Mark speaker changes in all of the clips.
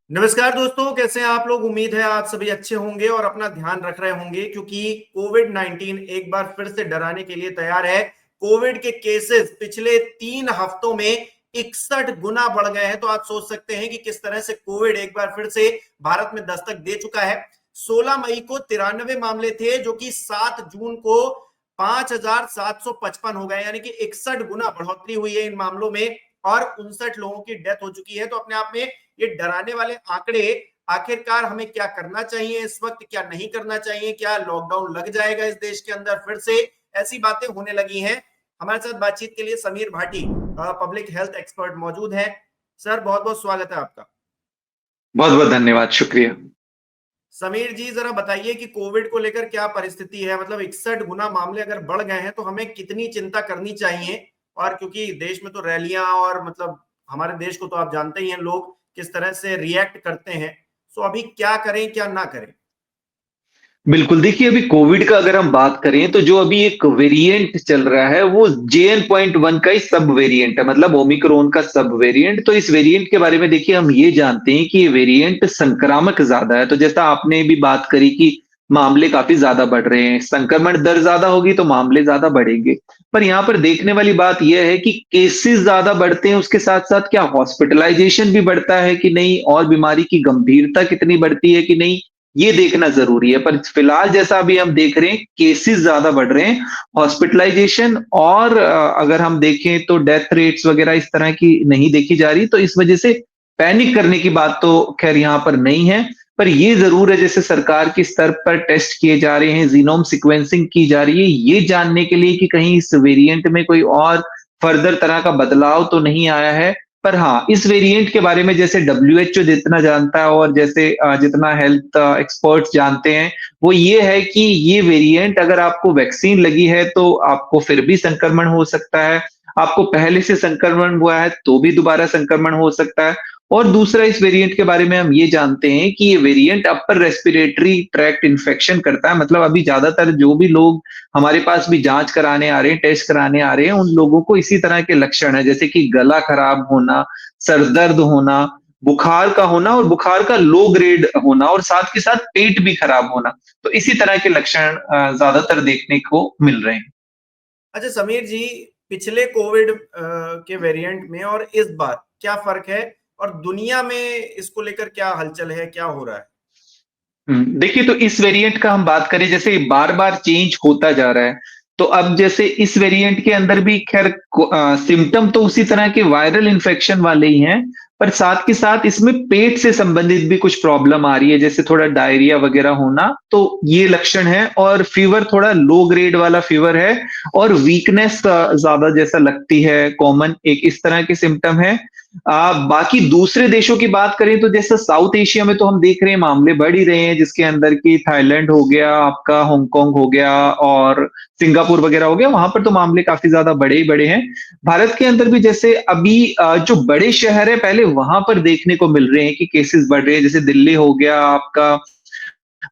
Speaker 1: नमस्कार दोस्तों, कैसे हैं आप लोग। उम्मीद है आप सभी अच्छे होंगे और अपना ध्यान रख रहे होंगे, क्योंकि कोविड 19 एक बार फिर से डराने के लिए तैयार है। कोविड के केसेस पिछले 3 हफ्तों में 61 गुना बढ़ गए हैं। तो आप सोच सकते हैं कि किस तरह से कोविड एक बार फिर से भारत में दस्तक दे चुका है। 16 मई को 93 मामले थे, जो कि 7 जून को 5,755 हो गए, यानी कि 61 गुना बढ़ोतरी हुई है इन मामलों में। और 59 लोगों की डेथ हो चुकी है। तो अपने आप में ये डराने वाले आंकड़े, आखिरकार हमें क्या करना चाहिए इस वक्त, क्या नहीं करना चाहिए, क्या लॉकडाउन लग जाएगा इस देश के अंदर फिर से, ऐसी बातें होने लगी हैं। हमारे साथ बातचीत के लिए Sameer Bhati, public health expert मौजूद हैं। सर, बहुत बहुत स्वागत है आपका।
Speaker 2: बहुत बहुत धन्यवाद, शुक्रिया।
Speaker 1: समीर जी, जरा बताइए कि कोविड को लेकर क्या परिस्थिति है। मतलब 61 गुना मामले अगर बढ़ गए हैं तो हमें कितनी चिंता करनी चाहिए। और क्योंकि देश में तो रैलियां और मतलब हमारे देश को तो आप जानते ही हैं लोग किस तरह से रिएक्ट करते हैं। तो अभी क्या करें क्या ना करें।
Speaker 2: बिल्कुल, देखिए अभी कोविड का अगर हम बात करें तो जो अभी एक वेरिएंट चल रहा है वो JN.1 का ही सब वेरिएंट है, मतलब ओमिक्रॉन का सब वेरिएंट। तो इस वेरिएंट के बारे में देखिए हम ये जानते हैं कि ये वेरिएंट संक्रामक ज्यादा है। तो जैसा आपने भी बात करी कि मामले काफी ज्यादा बढ़ रहे हैं, संक्रमण दर ज्यादा होगी तो मामले ज्यादा बढ़ेंगे। पर यहाँ पर देखने वाली बात यह है कि केसेस ज्यादा बढ़ते हैं, उसके साथ साथ क्या हॉस्पिटलाइजेशन भी बढ़ता है कि नहीं, और बीमारी की गंभीरता कितनी बढ़ती है कि नहीं, ये देखना जरूरी है। पर फिलहाल जैसा अभी हम देख रहे हैं, केसेस ज्यादा बढ़ रहे हैं, हॉस्पिटलाइजेशन और अगर हम देखें तो डेथ रेट्स वगैरह इस तरह की नहीं देखी जा रही। तो इस वजह से पैनिक करने की बात तो खैर यहाँ पर नहीं है। पर ये जरूर है, जैसे सरकार के स्तर पर टेस्ट किए जा रहे हैं, जीनोम सिक्वेंसिंग की जा रही है, ये जानने के लिए कि कहीं इस वेरिएंट में कोई और फर्दर तरह का बदलाव तो नहीं आया है। पर हाँ, इस वेरिएंट के बारे में जैसे WHO जितना जानता है और जैसे जितना हेल्थ एक्सपर्ट्स जानते हैं, वो ये है कि ये वेरिएंट अगर आपको वैक्सीन लगी है तो आपको फिर भी संक्रमण हो सकता है, आपको पहले से संक्रमण हुआ है तो भी दोबारा संक्रमण हो सकता है। और दूसरा, इस वेरिएंट के बारे में हम ये जानते हैं कि ये variant upper respiratory tract infection करता है। मतलब अभी ज्यादातर जो भी लोग हमारे पास भी जांच कराने आ रहे हैं, टेस्ट कराने आ रहे हैं, उन लोगों को इसी तरह के लक्षण है, जैसे कि गला खराब होना, सर दर्द होना, बुखार का होना और बुखार का लो ग्रेड होना, और साथ के साथ पेट भी खराब होना। तो इसी तरह के लक्षण ज्यादातर देखने को मिल रहे हैं।
Speaker 1: अच्छा समीर जी, पिछले कोविड के वेरिएंट में और इस बार क्या फर्क है, और दुनिया में इसको लेकर क्या हलचल है, क्या हो रहा है।
Speaker 2: देखिए, तो इस वेरिएंट का हम बात करें, जैसे बार बार चेंज होता जा रहा है। तो अब जैसे इस वेरिएंट के अंदर भी खैर सिम्टम तो उसी तरह के वायरल इन्फेक्शन वाले ही हैं, पर साथ के साथ इसमें पेट से संबंधित भी कुछ प्रॉब्लम आ रही है, जैसे थोड़ा डायरिया वगैरह होना, तो ये लक्षण है। और फीवर थोड़ा लो ग्रेड वाला फीवर है, और वीकनेस ज्यादा जैसा लगती है, कॉमन एक इस तरह के सिम्टम है। बाकी दूसरे देशों की बात करें तो जैसे साउथ एशिया में तो हम देख रहे हैं मामले बढ़ ही रहे हैं, जिसके अंदर की थाईलैंड हो गया, आपका हांगकांग हो गया और सिंगापुर वगैरह हो गया, वहां पर तो मामले काफी ज्यादा बड़े ही बड़े हैं। भारत के अंदर भी जैसे अभी जो बड़े शहर है पहले वहां पर देखने को मिल रहे हैं कि केसेस बढ़ रहे हैं, जैसे दिल्ली हो गया, आपका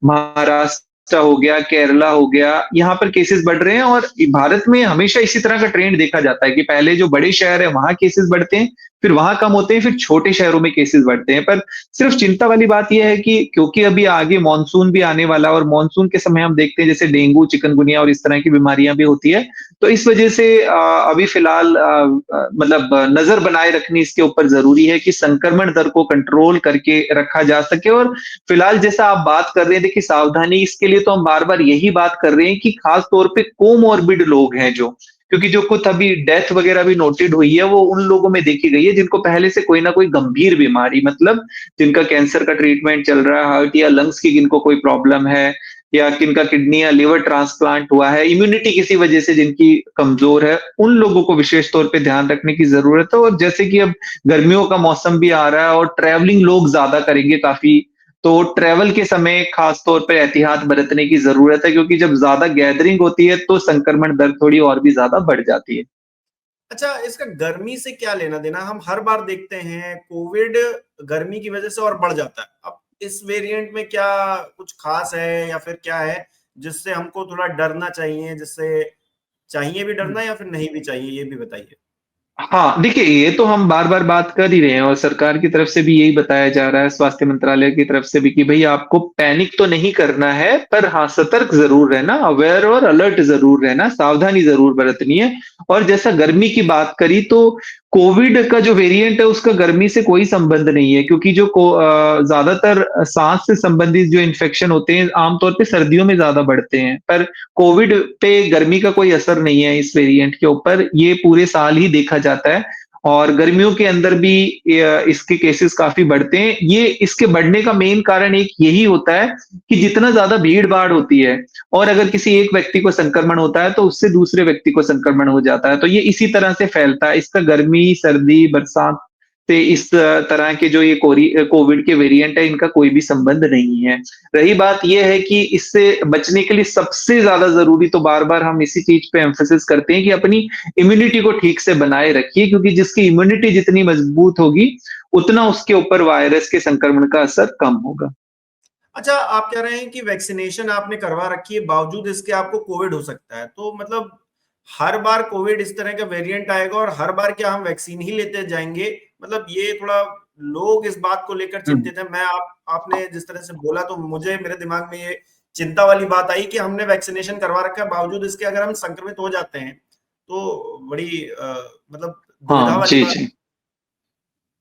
Speaker 2: महाराष्ट्र हो गया, केरला हो गया, यहाँ पर केसेस बढ़ रहे हैं। और भारत में हमेशा इसी तरह का ट्रेंड देखा जाता है कि पहले जो बड़े शहर है वहां केसेस बढ़ते हैं, फिर वहां कम होते हैं, फिर छोटे शहरों में केसेस बढ़ते हैं। पर सिर्फ चिंता वाली बात यह है कि क्योंकि अभी आगे मानसून भी आने वाला है, और मानसून के समय हम देखते हैं जैसे डेंगू, चिकनगुनिया और इस तरह की बीमारियां भी होती है। तो इस वजह से अभी फिलहाल मतलब नजर बनाए रखनी इसके ऊपर जरूरी है कि संक्रमण दर को कंट्रोल करके रखा जा सके। और फिलहाल जैसा आप बात कर रहे हैं, देखिए सावधानी इसके लिए तो हम बार बार यही बात कर रहे हैं कि खास तौर पे कोमॉर्बिड लोग हैं जो, क्योंकि जो कुछ अभी डेथ वगैरह भी नोटेड हुई है वो उन लोगों में देखी गई है जिनको पहले से कोई ना कोई गंभीर बीमारी, मतलब जिनका कैंसर का ट्रीटमेंट चल रहा है, हार्ट या लंग्स की जिनको कोई प्रॉब्लम है, या किनका किडनी या लिवर ट्रांसप्लांट हुआ है, इम्यूनिटी किसी वजह से जिनकी कमजोर है, उन लोगों को विशेष तौर पे ध्यान रखने की जरूरत है। और जैसे कि अब गर्मियों का मौसम भी आ रहा है और ट्रैवलिंग लोग ज्यादा करेंगे काफी, तो ट्रैवल के समय खास तौर पे एहतियात बरतने की जरूरत है, क्योंकि जब ज्यादा गैदरिंग होती है तो संक्रमण दर थोड़ी और भी ज्यादा बढ़ जाती है।
Speaker 1: अच्छा, इसका गर्मी से क्या लेना देना। हम हर बार देखते हैं कोविड गर्मी की वजह से और बढ़ जाता है। अब इस वेरिएंट में क्या कुछ खास है या फिर क्या है जिससे हमको थोड़ा डरना चाहिए, जिससे चाहिए भी डरना या फिर नहीं भी चाहिए, ये भी बताइए।
Speaker 2: हाँ, देखिए ये तो हम बार बार बात कर ही रहे हैं और सरकार की तरफ से भी यही बताया जा रहा है, स्वास्थ्य मंत्रालय की तरफ से भी, कि भाई आपको पैनिक तो नहीं करना है, पर हाँ सतर्क जरूर रहना, अवेयर और अलर्ट जरूर रहना, सावधानी जरूर बरतनी है। और जैसा गर्मी की बात करी तो कोविड का जो वेरिएंट है उसका गर्मी से कोई संबंध नहीं है, क्योंकि जो ज्यादातर सांस से संबंधित जो इन्फेक्शन होते हैं आमतौर पे सर्दियों में ज्यादा बढ़ते हैं, पर कोविड पे गर्मी का कोई असर नहीं है इस वेरिएंट के ऊपर, ये पूरे साल ही देखा जाता है। और गर्मियों के अंदर भी इसके केसेस काफी बढ़ते हैं। ये इसके बढ़ने का मेन कारण एक यही होता है कि जितना ज्यादा भीड़ भाड़ होती है और अगर किसी एक व्यक्ति को संक्रमण होता है तो उससे दूसरे व्यक्ति को संक्रमण हो जाता है, तो ये इसी तरह से फैलता है। इसका गर्मी सर्दी बरसात से इस तरह के जो ये कोविड के वेरिएंट है इनका कोई भी संबंध नहीं है। रही बात यह है कि इससे बचने के लिए सबसे ज्यादा जरूरी, तो बार बार हम इसी चीज पे एम्फोसिस करते हैं कि अपनी इम्यूनिटी को ठीक से बनाए रखिए, क्योंकि जिसकी इम्यूनिटी जितनी मजबूत होगी उतना उसके ऊपर वायरस के संक्रमण का असर कम होगा।
Speaker 1: अच्छा, आप कह रहे हैं कि वैक्सीनेशन आपने करवा रखी है, बावजूद इसके आपको कोविड हो सकता है, तो मतलब हर बार कोविड इस तरह का वेरिएंट आएगा और हर बार क्या हम वैक्सीन ही लेते जाएंगे? मतलब ये थोड़ा लोग इस बात को लेकर
Speaker 2: हम्म।
Speaker 1: चिंतित है। मैं आपने जिस तरह से बोला तो मुझे मेरे दिमाग में ये चिंता वाली बात आई कि हमने वैक्सीनेशन करवा रखा है, बावजूद इसके अगर हम संक्रमित हो जाते हैं तो बड़ी मतलब दुविधा
Speaker 2: हाँ
Speaker 1: वाली
Speaker 2: जी
Speaker 1: बात।
Speaker 2: जी,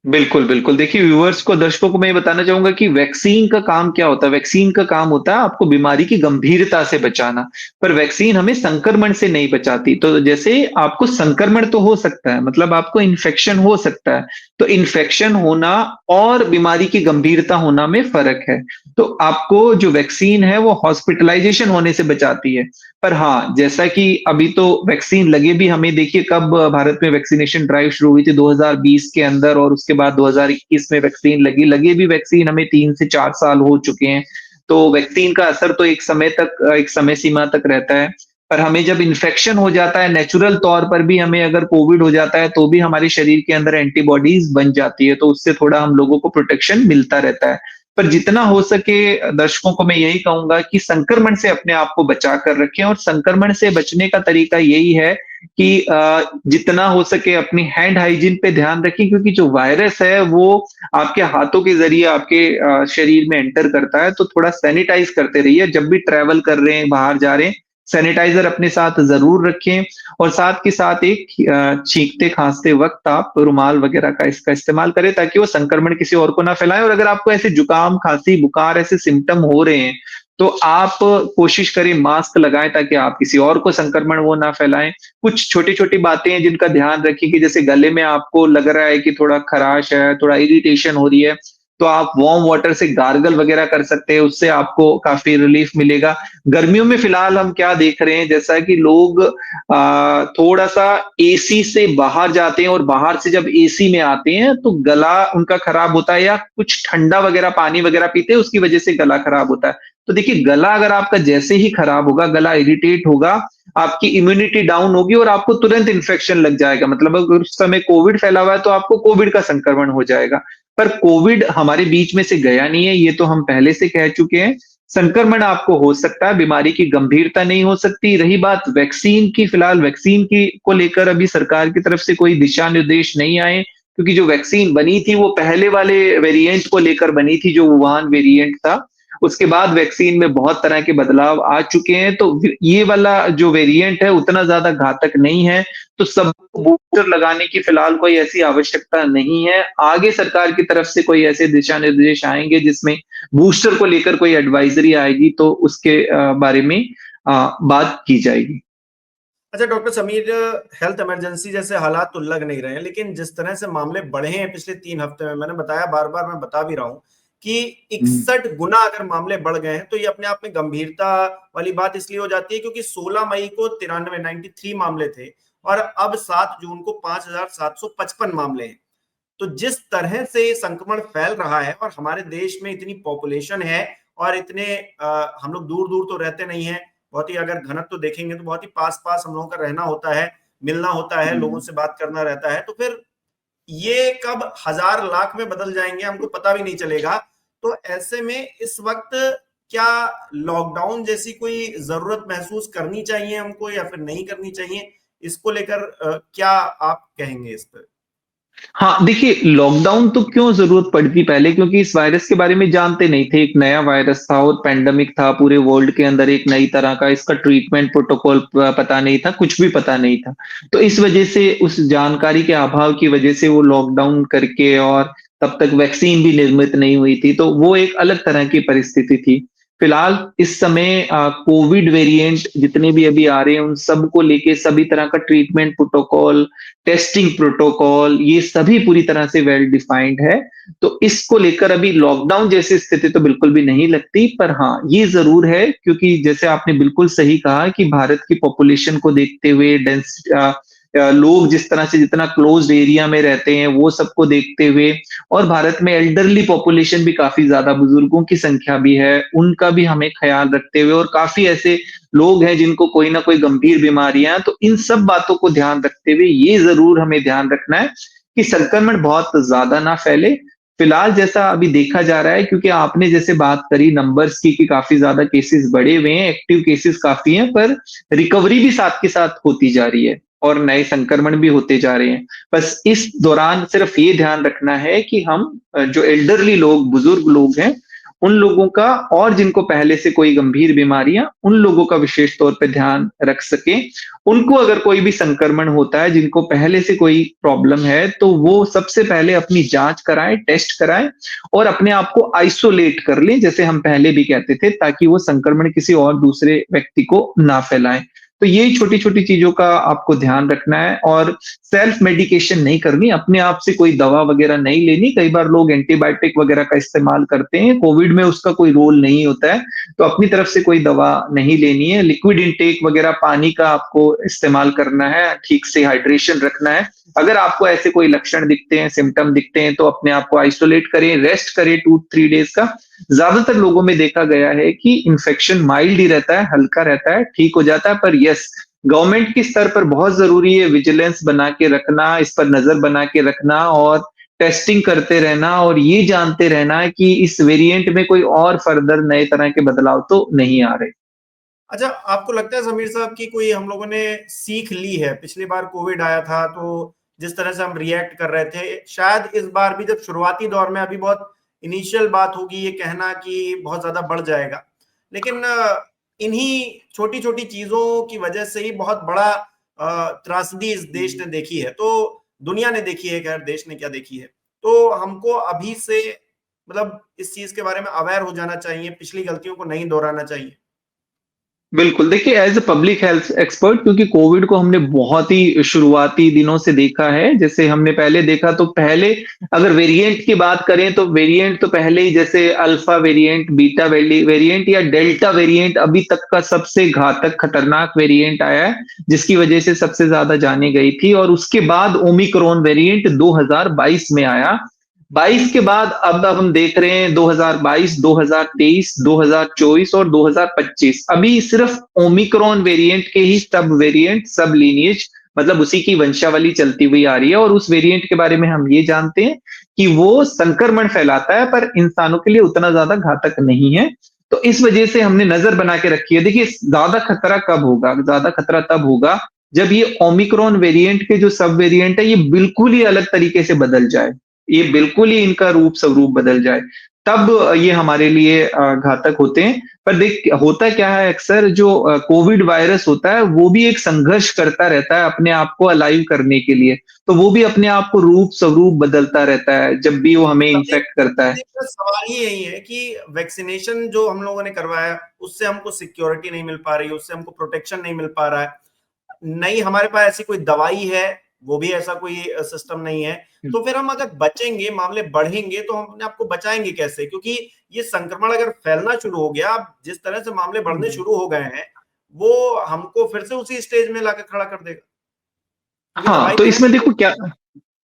Speaker 2: बिल्कुल बिल्कुल। देखिए व्यूअर्स को, दर्शकों को मैं ये बताना चाहूंगा कि वैक्सीन का काम क्या होता है। वैक्सीन का काम होता है आपको बीमारी की गंभीरता से बचाना, पर वैक्सीन हमें संक्रमण से नहीं बचाती। तो जैसे आपको संक्रमण तो हो सकता है, मतलब आपको इन्फेक्शन हो सकता है, तो इन्फेक्शन होना और बीमारी की गंभीरता होना में फर्क है। तो आपको जो वैक्सीन है वो हॉस्पिटलाइजेशन होने से बचाती है। पर हाँ, जैसा कि अभी तो वैक्सीन लगे भी हमें, देखिए कब भारत में वैक्सीनेशन ड्राइव शुरू हुई थी 2020 के अंदर, और उसके बाद 2021 में वैक्सीन लगी, लगे भी वैक्सीन हमें 3 से 4 साल हो चुके हैं। तो वैक्सीन का असर तो एक समय सीमा तक रहता है। पर हमें जब इन्फेक्शन हो जाता है नेचुरल तौर पर भी, हमें अगर कोविड हो जाता है तो भी हमारे शरीर के अंदर एंटीबॉडीज बन जाती है, तो उससे थोड़ा हम लोगों को प्रोटेक्शन मिलता रहता है। पर जितना हो सके दर्शकों को मैं यही कहूंगा कि संक्रमण से अपने आप को बचा कर रखें, और संक्रमण से बचने का तरीका यही है कि जितना हो सके अपनी हैंड हाइजीन पे ध्यान रखें, क्योंकि जो वायरस है वो आपके हाथों के जरिए आपके शरीर में एंटर करता है। तो थोड़ा सैनिटाइज करते रहिए, जब भी ट्रैवल कर रहे हैं बाहर जा रहे हैं सैनिटाइजर अपने साथ जरूर रखें। और साथ के साथ एक छींकते खांसते वक्त आप रुमाल वगैरह का इसका इस्तेमाल करें, ताकि वो संक्रमण किसी और को ना फैलाए। और अगर आपको ऐसे जुकाम खांसी बुखार ऐसे सिम्टम हो रहे हैं तो आप कोशिश करें मास्क लगाएं, ताकि आप किसी और को संक्रमण वो ना फैलाएं। कुछ छोटी छोटी बातें हैं जिनका ध्यान रखिए, कि जैसे गले में आपको लग रहा है कि थोड़ा खराश है, थोड़ा इरिटेशन हो रही है, तो आप वार्म वाटर से गार्गल वगैरह कर सकते हैं, उससे आपको काफी रिलीफ मिलेगा। गर्मियों में फिलहाल हम क्या देख रहे हैं, जैसा कि लोग थोड़ा सा एसी से बाहर जाते हैं और बाहर से जब एसी में आते हैं तो गला उनका खराब होता है, या कुछ ठंडा वगैरह पानी वगैरह पीते हैं उसकी वजह से गला खराब होता है। तो देखिए गला अगर आपका जैसे ही खराब होगा, गला इरिटेट होगा, आपकी इम्यूनिटी डाउन होगी और आपको तुरंत इन्फेक्शन लग जाएगा। मतलब अगर उस समय कोविड फैला हुआ है तो आपको कोविड का संक्रमण हो जाएगा। पर कोविड हमारे बीच में से गया नहीं है, ये तो हम पहले से कह चुके हैं। संक्रमण आपको हो सकता है, बीमारी की गंभीरता नहीं हो सकती। रही बात वैक्सीन की, फिलहाल वैक्सीन की को लेकर अभी सरकार की तरफ से कोई दिशा निर्देश नहीं आए, क्योंकि जो वैक्सीन बनी थी वो पहले वाले वेरिएंट को लेकर बनी थी, जो वुहान वेरिएंट था। उसके बाद वैक्सीन में बहुत तरह के बदलाव आ चुके हैं, तो ये वाला जो वेरिएंट है उतना ज्यादा घातक नहीं है। तो सबको बूस्टर लगाने की फिलहाल कोई ऐसी आवश्यकता नहीं है। आगे सरकार की तरफ से कोई ऐसे दिशा निर्देश आएंगे जिसमें बूस्टर को लेकर कोई एडवाइजरी आएगी तो उसके बारे में बात की जाएगी।
Speaker 1: अच्छा डॉक्टर समीर, हेल्थ इमरजेंसी जैसे हालात तो लग नहीं रहे हैं, लेकिन जिस तरह से मामले बढ़े हैं पिछले 3 हफ्ते में, मैंने बताया, बार बार मैं बता भी रहा हूं कि
Speaker 2: हम्म।
Speaker 1: 61 गुना अगर मामले बढ़ गए हैं, तो ये अपने आप में गंभीरता वाली बात इसलिए हो जाती है क्योंकि 16 मई को 93 मामले थे और अब 7 जून को 5,755 मामले हैं। तो जिस तरह से संक्रमण फैल रहा है और हमारे देश में इतनी पॉपुलेशन है और इतने हम लोग दूर दूर तो रहते नहीं है, बहुत ही अगर घनत्व तो देखेंगे तो बहुत ही पास पास हम लोगों का रहना होता है, मिलना होता है, लोगों
Speaker 2: हम्म।
Speaker 1: से बात करना रहता है, तो फिर ये कब हजार लाख में बदल जाएंगे हमको पता भी नहीं चलेगा। तो ऐसे में इस वक्त क्या लॉकडाउन जैसी कोई जरूरत महसूस करनी चाहिए हमको या फिर नहीं करनी चाहिए? इसको लेकर क्या आप कहेंगे इस पर?
Speaker 2: हाँ, देखिए लॉकडाउन तो क्यों ज़रूरत पड़ी थी पहले, क्योंकि इस वायरस के बारे में जानते नहीं थे। एक नया वायरस था और पैंडेमिक था पूरे वर्ल्ड के अंदर, एक नई तरह का, इसका ट्रीटमेंट प्रोटोकॉल पता नहीं था, कुछ भी पता नहीं था। तो इस वजह से, उस जानकारी के अभाव की वजह से वो लॉकडाउन करके, और तब तक वैक्सीन भी निर्मित नहीं हुई थी, तो वो एक अलग तरह की परिस्थिति थी। फिलहाल इस समय कोविड वेरिएंट जितने भी अभी आ रहे हैं, उन सबको लेके सभी तरह का ट्रीटमेंट प्रोटोकॉल, टेस्टिंग प्रोटोकॉल, ये सभी पूरी तरह से वेल डिफाइंड है। तो इसको लेकर अभी लॉकडाउन जैसी स्थिति तो बिल्कुल भी नहीं लगती। पर हाँ, ये ज़रूर है, क्योंकि जैसे आपने बिल्कुल सही कहा कि भारत की पॉपुलेशन को देखते हुए, लोग जिस तरह से जितना क्लोज्ड एरिया में रहते हैं, वो सबको देखते हुए, और भारत में एल्डरली पॉपुलेशन भी काफ़ी ज़्यादा, बुजुर्गों की संख्या भी है, उनका भी हमें ख़्याल रखते हुए, और काफ़ी ऐसे लोग हैं जिनको कोई ना कोई गंभीर बीमारियां हैं, तो इन सब बातों को ध्यान रखते हुए ये जरूर हमें ध्यान रखना है कि संक्रमण बहुत ज्यादा ना फैले। फिलहाल जैसा अभी देखा जा रहा है, क्योंकि आपने जैसे बात करी नंबर्स की कि काफी ज्यादा केसेस बढ़े हुए हैं, एक्टिव केसेस काफी हैं, पर रिकवरी भी साथ के साथ होती जा रही है और नए संक्रमण भी होते जा रहे हैं। बस इस दौरान सिर्फ ये ध्यान रखना है कि हम जो एल्डरली लोग, बुजुर्ग लोग हैं, उन लोगों का, और जिनको पहले से कोई गंभीर बीमारियां, उन लोगों का विशेष तौर पे ध्यान रख सकें। उनको अगर कोई भी संक्रमण होता है, जिनको पहले से कोई प्रॉब्लम है, तो वो सबसे पहले अपनी जांच कराएं, टेस्ट कराएं, और अपने आप को आइसोलेट कर लें, जैसे हम पहले भी कहते थे, ताकि वो संक्रमण किसी और दूसरे व्यक्ति को ना फैलाएं। तो ये छोटी-छोटी चीज़ों का आपको ध्यान रखना है, और सेल्फ मेडिकेशन नहीं करनी, अपने आप से कोई दवा वगैरह नहीं लेनी। कई बार लोग एंटीबायोटिक वगैरह का इस्तेमाल करते हैं, कोविड में उसका कोई रोल नहीं होता है, तो अपनी तरफ से कोई दवा नहीं लेनी है। लिक्विड इंटेक वगैरह, पानी का आपको इस्तेमाल करना है, ठीक से हाइड्रेशन रखना है। अगर आपको ऐसे कोई लक्षण दिखते हैं, सिम्पटम दिखते हैं, तो अपने आप को आइसोलेट करें, रेस्ट करें 2-3 डेज़ का। ज्यादातर लोगों में देखा गया है कि इन्फेक्शन माइल्ड ही रहता है, हल्का रहता है, ठीक हो जाता है। पर यस, गवर्नमेंट के स्तर पर बहुत जरूरी है विजिलेंस बना के रखना, इस पर नजर बना के रखना, और टेस्टिंग करते रहना, और ये जानते रहना कि इस वेरिएंट में कोई और फर्दर नए तरह के बदलाव तो नहीं आ रहे।
Speaker 1: अच्छा, आपको लगता है समीर साहब कि कोई हम लोगों ने सीख ली है? पिछली बार कोविड आया था तो जिस तरह से हम रिएक्ट कर रहे थे, शायद इस बार भी, जब शुरुआती दौर में, अभी बहुत इनिशियल बात होगी ये कहना कि बहुत ज्यादा बढ़ जाएगा, लेकिन इन्हीं छोटी छोटी चीजों की वजह से ही बहुत बड़ा त्रासदी इस देश ने देखी है, तो दुनिया ने देखी है, खैर देश ने क्या देखी है। तो हमको अभी से, मतलब इस चीज के बारे में अवेयर हो जाना चाहिए, पिछली गलतियों को नहीं दोहराना चाहिए।
Speaker 2: बिल्कुल, देखिए as a public health expert, क्योंकि कोविड को हमने बहुत ही शुरुआती दिनों से देखा है, जैसे हमने पहले देखा, तो पहले अगर वेरिएंट की बात करें, तो वेरिएंट तो पहले ही, जैसे अल्फा वेरिएंट, बीटा वेरिएंट या डेल्टा वेरिएंट अभी तक का सबसे घातक खतरनाक वेरिएंट आया है, जिसकी वजह से सबसे ज्यादा जाने गई थी। और उसके बाद ओमिक्रॉन वेरिएंट 2022 में आया। 22 के बाद अब हम देख रहे हैं 2022, 2023, 2024 और 2025। अभी सिर्फ ओमिक्रॉन वेरिएंट के ही सब वेरिएंट, सब लीनिएज, मतलब उसी की वंशावली चलती हुई आ रही है, और उस वेरिएंट के बारे में हम ये जानते हैं कि वो संक्रमण फैलाता है, पर इंसानों के लिए उतना ज्यादा घातक नहीं है। तो इस वजह से हमने नजर बना के रखी है। देखिए, ज्यादा खतरा कब होगा? ज्यादा खतरा तब होगा जब ये ओमिक्रॉन वेरिएंट के जो सब वेरिएंट है, ये बिल्कुल ही अलग तरीके से बदल जाए, ये बिल्कुल ही इनका रूप स्वरूप बदल जाए, तब ये हमारे लिए घातक होते हैं। पर देख, होता क्या है, अक्सर जो कोविड वायरस होता है, वो भी एक संघर्ष करता रहता है अपने आप को अलाइव करने के लिए। तो वो भी अपने आप को रूप स्वरूप बदलता रहता है जब भी वो हमें
Speaker 1: सब्जेक्ट
Speaker 2: इन्फेक्ट करता है।
Speaker 1: सब्जेक्ट का सवाल ही यही है कि वैक्सीनेशन जो हम लोगों ने करवाया, उससे हमको सिक्योरिटी नहीं मिल पा रही, उससे हमको प्रोटेक्शन नहीं मिल पा रहा है। नहीं, हमारे पास ऐसी कोई दवाई है, वो भी ऐसा कोई सिस्टम नहीं है। तो फिर हम अगर बचेंगे, मामले बढ़ेंगे, तो हम अपने आप को बचाएंगे कैसे? क्योंकि ये संक्रमण अगर फैलना शुरू हो गया, जिस तरह से मामले बढ़ने शुरू हो गए हैं, वो हमको फिर से उसी स्टेज में लाकर खड़ा कर देगा, क्योंकि
Speaker 2: हाँ,
Speaker 1: दवाई
Speaker 2: तो
Speaker 1: तो है
Speaker 2: इसमें
Speaker 1: नहीं
Speaker 2: देखो
Speaker 1: कोई।
Speaker 2: क्या,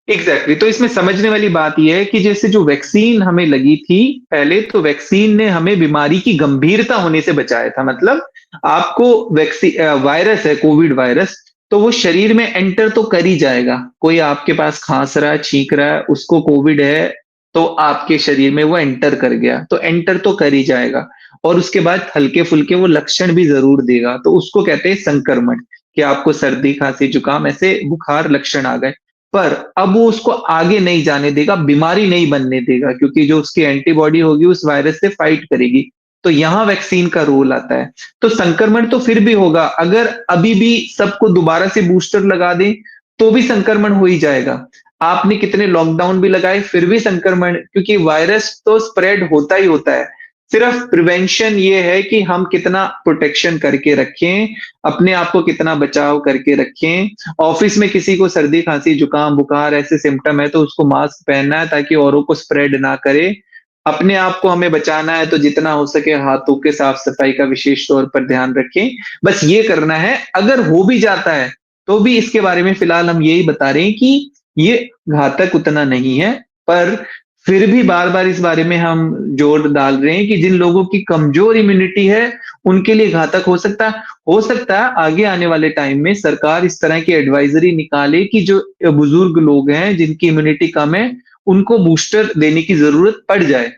Speaker 2: एग्जैक्टली, तो इसमें समझने वाली बात यह है कि जैसे जो वैक्सीन हमें लगी थी पहले, तो वैक्सीन ने हमें बीमारी की गंभीरता होने से बचाया था। मतलब आपको वैक्सीन, वायरस है कोविड वायरस, तो वो शरीर में एंटर तो कर ही जाएगा। कोई आपके पास खांस रहा है, छींक रहा है, उसको कोविड है, तो आपके शरीर में वो एंटर कर गया, तो एंटर तो कर ही जाएगा, और उसके बाद हल्के फुल्के वो लक्षण भी जरूर देगा, तो उसको कहते हैं संक्रमण। कि आपको सर्दी, खांसी, जुकाम ऐसे बुखार लक्षण आ गए। पर अब वो उसको आगे नहीं जाने देगा, बीमारी नहीं बनने देगा क्योंकि जो उसकी एंटीबॉडी होगी उस वायरस से फाइट करेगी। तो यहाँ वैक्सीन का रोल आता है। तो संक्रमण तो फिर भी होगा, अगर अभी भी सबको दोबारा से बूस्टर लगा दें, तो भी संक्रमण हो ही जाएगा। आपने कितने लॉकडाउन भी लगाए, फिर भी संक्रमण, क्योंकि वायरस तो स्प्रेड होता ही होता है। सिर्फ प्रिवेंशन ये है कि हम कितना प्रोटेक्शन करके रखें, अपने आप को कितना बचाव करके रखें। ऑफिस में किसी को सर्दी, खांसी, जुकाम, बुखार ऐसे सिम्पटम है तो उसको मास्क पहनना है ताकि औरों को स्प्रेड ना करे। अपने आप को हमें बचाना है तो जितना हो सके हाथों के साफ-सफाई का विशेष तौर पर ध्यान रखें। बस ये करना है, अगर हो भी जाता है, तो भी इसके बारे में फिलहाल हम यही बता रहे हैं कि ये घातक उतना नहीं है, पर फिर भी बार-बार इस बारे में हम जोर डाल रहे हैं कि जिन लोगों की कमज़ोर इम्यूनिटी है, उनके लिए घातक हो सकता है। हो सकता है आगे आने वाले टाइम में सरकार इस तरह की एडवाइज़री निकाले कि जो बुजुर्ग लोग हैं, जिनकी इम्यूनिटी कम है, उनको बूस्टर देने की ज़रूरत पड़ जाए।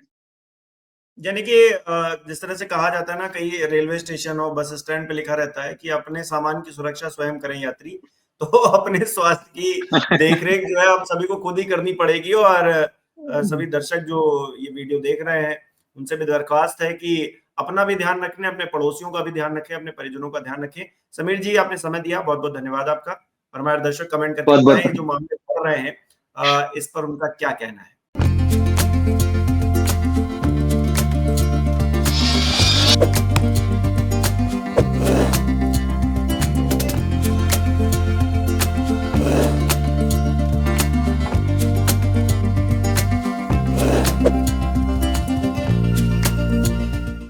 Speaker 1: यानी कि जिस तरह से कहा जाता है ना, कई रेलवे स्टेशन और बस स्टैंड पे लिखा रहता है कि अपने सामान की सुरक्षा स्वयं करें यात्री। तो अपने स्वास्थ्य की देखरेख जो है आप सभी को खुद ही करनी पड़ेगी। और सभी दर्शक जो ये वीडियो देख रहे हैं, उनसे भी दरख्वास्त है कि अपना भी ध्यान रखें, अपने पड़ोसियों का भी ध्यान रखें, अपने परिजनों का ध्यान रखें। समीर जी, आपने समय दिया, बहुत-बहुत धन्यवाद आपका। और हमारे दर्शक कमेंट करके बताएं
Speaker 2: बहुत-बहुत
Speaker 1: जो मामले बढ़ रहे हैं, इस पर उनका क्या कहना है?